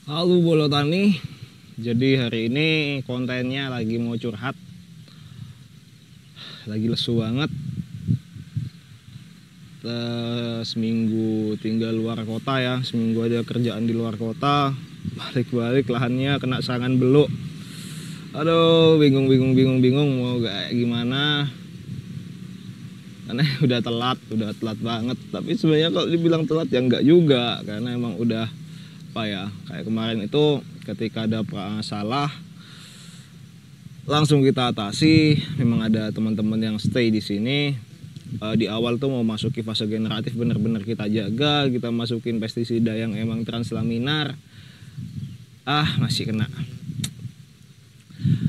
Halo Bolo Tani, jadi hari ini kontennya lagi mau curhat. Lagi lesu banget. Seminggu tinggal luar kota ya, seminggu ada kerjaan di luar kota. Balik-balik lahannya kena serangan beluk. Aduh, bingung mau kayak gimana. Karena udah telat banget. Tapi sebenarnya kalau dibilang telat ya enggak juga, karena emang udah apa ya, kayak kemarin itu ketika ada masalah langsung kita atasi. Memang ada teman-teman yang stay di sini. Di awal tuh mau masuki fase generatif, bener-bener kita jaga, kita masukin pestisida yang emang translaminar, masih kena.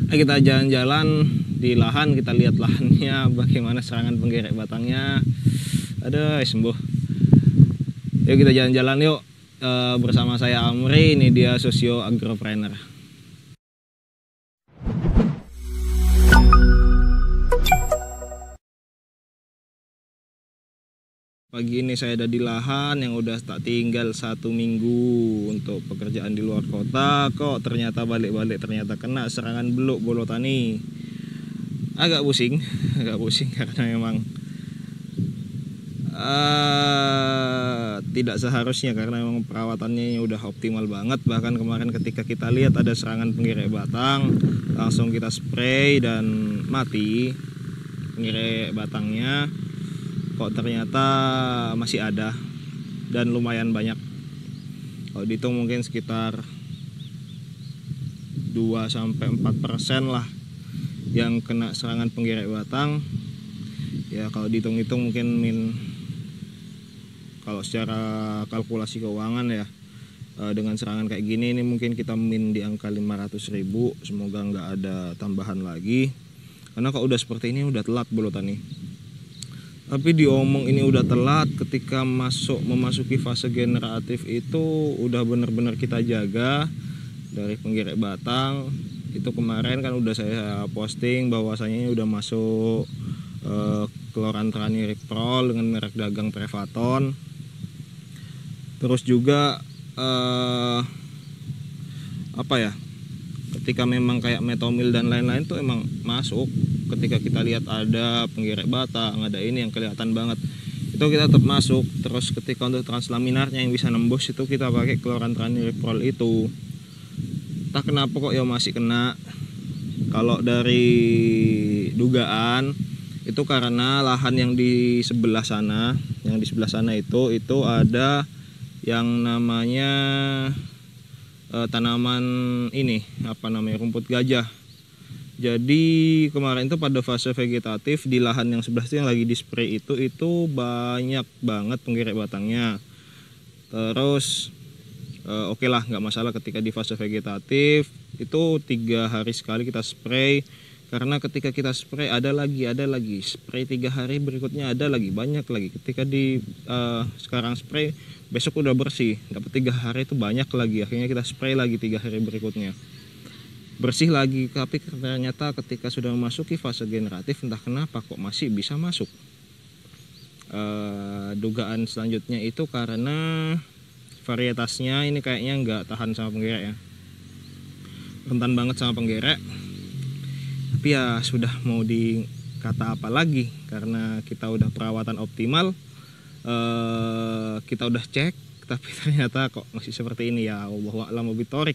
Kita jalan-jalan di lahan, kita lihat lahannya bagaimana serangan penggerek batangnya. Ada sembuh. Yuk kita jalan-jalan yuk. Bersama saya Amri, ini dia Sosio Agropreneur. Pagi ini saya ada di lahan yang udah tak tinggal 1 minggu untuk pekerjaan di luar kota. Kok ternyata balik-balik ternyata kena serangan beluk Bolo Tani. Agak pusing karena memang tidak seharusnya, karena memang perawatannya udah optimal banget. Bahkan kemarin ketika kita lihat ada serangan penggerek batang, langsung kita spray dan mati penggerek batangnya. Kok ternyata masih ada dan lumayan banyak. Kalau dihitung mungkin sekitar 2-4% lah yang kena serangan penggerek batang. Ya kalau dihitung-hitung mungkin kalau secara kalkulasi keuangan ya, dengan serangan kayak gini ini mungkin kita di angka 500.000. Semoga nggak ada tambahan lagi, karena kalau udah seperti ini udah telat Bolo Tani. Tapi diomong ini udah telat, ketika memasuki fase generatif itu udah bener-bener kita jaga dari penggerek batang. Itu kemarin kan udah saya posting bahwasanya ini udah masuk Chlorantraniliprol dengan merek dagang Prevaton. Terus juga ketika memang kayak metomil dan lain-lain tuh emang masuk. Ketika kita lihat ada penggerek batang, ada ini yang kelihatan banget, itu kita tetap masuk. Terus ketika untuk translaminarnya yang bisa nembus itu kita pakai Chlorantraniliprol itu. Entah kenapa kok ya masih kena. Kalau dari dugaan itu karena lahan yang di sebelah sana, itu ada yang namanya tanaman ini rumput gajah. Jadi kemarin itu pada fase vegetatif di lahan yang sebelah itu yang lagi di spray itu banyak banget penggerek batangnya. Terus oke lah, nggak masalah ketika di fase vegetatif itu 3 hari sekali kita spray. Karena ketika kita spray ada lagi spray 3 hari berikutnya ada lagi, banyak lagi. Ketika di sekarang spray, besok udah bersih, dapat 3 hari itu banyak lagi. Akhirnya kita spray lagi 3 hari berikutnya, bersih lagi. Tapi ternyata ketika sudah memasuki fase generatif entah kenapa kok masih bisa masuk. Dugaan selanjutnya itu karena varietasnya ini kayaknya nggak tahan sama penggerek ya, rentan banget sama penggerek. Tapi ya sudah, mau dikata apa lagi, karena kita udah perawatan optimal, kita udah cek, tapi ternyata kok masih seperti ini. Ya Allahu a'lam bithoriq.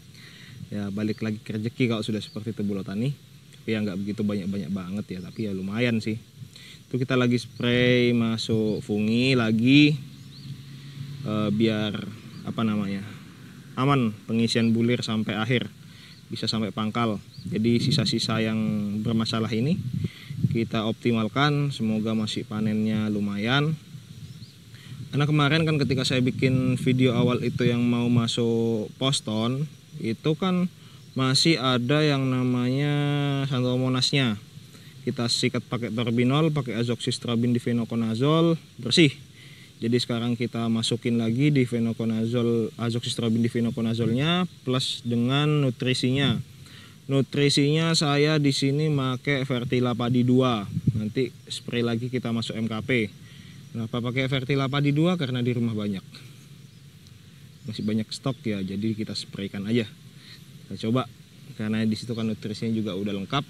Ya balik lagi ke rezeki kalau sudah seperti itu Bolo Tani. Tapi ya nggak begitu banyak banget ya, tapi ya lumayan sih. Itu kita lagi spray masuk fungi lagi, biar aman pengisian bulir sampai akhir, bisa sampai pangkal. Jadi sisa-sisa yang bermasalah ini kita optimalkan, semoga masih panennya lumayan. Karena kemarin kan ketika saya bikin video awal itu yang mau masuk poston, itu kan masih ada yang namanya Xanthomonasnya. Kita sikat pakai torbinol, pakai azoxystrobin difenoconazole, bersih. Jadi sekarang kita masukin lagi azoxystrobin difenoconazolnya plus dengan nutrisinya. Nutrisinya saya di sini pakai Fertila Padi 2. Nanti spray lagi kita masuk MKP. Kenapa pakai Fertila Padi 2? Karena di rumah banyak. masih banyak stok ya, jadi kita spraykan aja. Kita coba, karena di situ kan nutrisinya juga udah lengkap,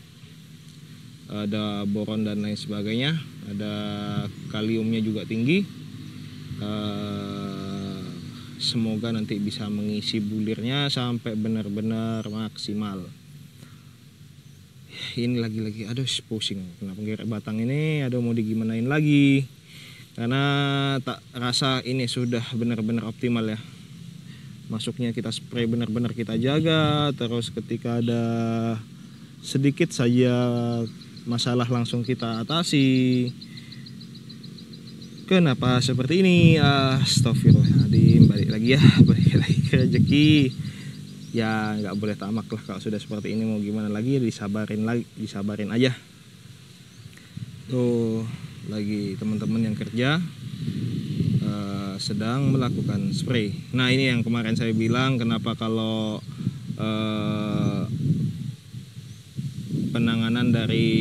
ada boron dan lain sebagainya, ada kaliumnya juga tinggi. Semoga nanti bisa mengisi bulirnya sampai benar-benar maksimal. Ini lagi-lagi, aduh pusing, kenapa penggerak batang ini, aduh mau digimanain lagi, karena tak rasa ini sudah benar-benar optimal ya. Masuknya kita spray benar-benar kita jaga, terus ketika ada sedikit saja masalah langsung kita atasi. Kenapa seperti ini? Astagfirullahaladzim, balik lagi ke rezeki. Ya nggak boleh tamak lah kalau sudah seperti ini, mau gimana lagi, disabarin aja. Tuh lagi teman-teman yang kerja sedang melakukan spray. Nah ini yang kemarin saya bilang, kenapa kalau penanganan dari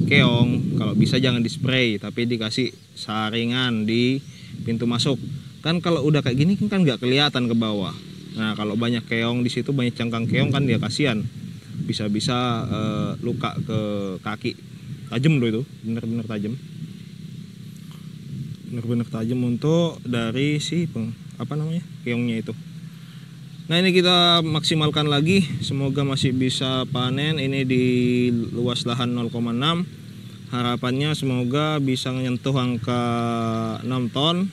keong kalau bisa jangan dispray tapi dikasih saringan di pintu masuk. Kan kalau udah kayak gini kan nggak kelihatan ke bawah. Nah kalau banyak keong di situ, banyak cangkang keong kan dia kasihan, bisa-bisa luka ke kaki. Tajam loh itu, bener-bener tajam. Bener-bener tajam untuk dari si keongnya itu. Nah ini kita maksimalkan lagi, semoga masih bisa panen. Ini di luas lahan 0,6. Harapannya semoga bisa menyentuh angka 6 ton.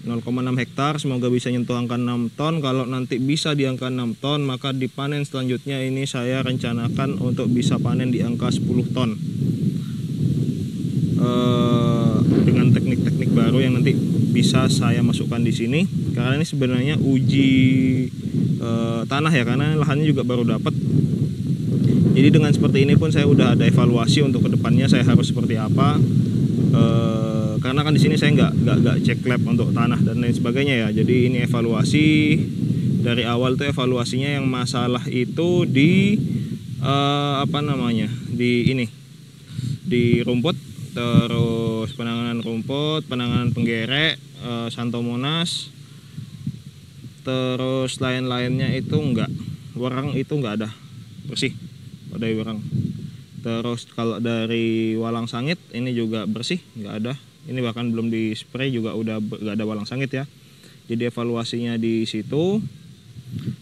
0,6 hektar, semoga bisa nyentuh angka 6 ton. Kalau nanti bisa di angka 6 ton, maka di panen selanjutnya ini saya rencanakan untuk bisa panen di angka 10 ton. Dengan teknik-teknik baru yang nanti bisa saya masukkan di sini. Karena ini sebenarnya uji tanah ya, karena lahannya juga baru dapat. Jadi dengan seperti ini pun saya udah ada evaluasi untuk kedepannya saya harus seperti apa. Karena kan di sini saya nggak cek lab untuk tanah dan lain sebagainya ya. Jadi ini evaluasi dari awal tuh, evaluasinya yang masalah itu di di rumput, terus penanganan rumput, penanganan penggerek, Santomonas, terus lain-lainnya itu werang itu nggak ada, bersih, ada werang. Terus kalau dari walang sangit ini juga bersih, nggak ada. Ini bahkan belum di spray juga udah nggak ada walang sangit ya. Jadi evaluasinya di situ.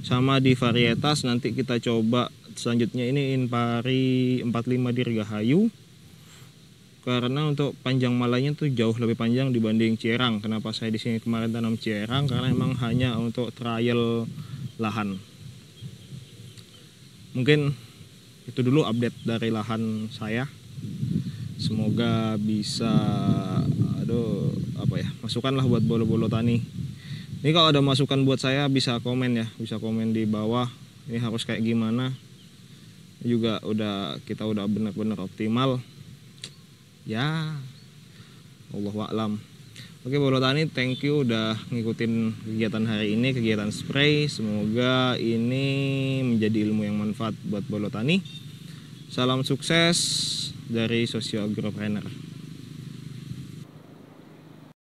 Sama di varietas nanti kita coba selanjutnya ini Inpari 45 Dirgahayu. Karena untuk panjang malainya tuh jauh lebih panjang dibanding Cierang. Kenapa saya di sini kemarin tanam Cierang? Karena emang hanya untuk trial lahan. Mungkin itu dulu update dari lahan saya. Semoga bisa masukanlah buat bolo-bolo tani. Ini kalau ada masukan buat saya bisa komen ya, bisa komen di bawah. Ini harus kayak gimana? Juga kita udah benar-benar optimal. Ya, Allahu a'lam. Oke bolo tani, thank you udah ngikutin kegiatan hari ini, kegiatan spray. Semoga ini menjadi ilmu yang manfaat buat bolo tani. Salam sukses dari Socio Agropreneur.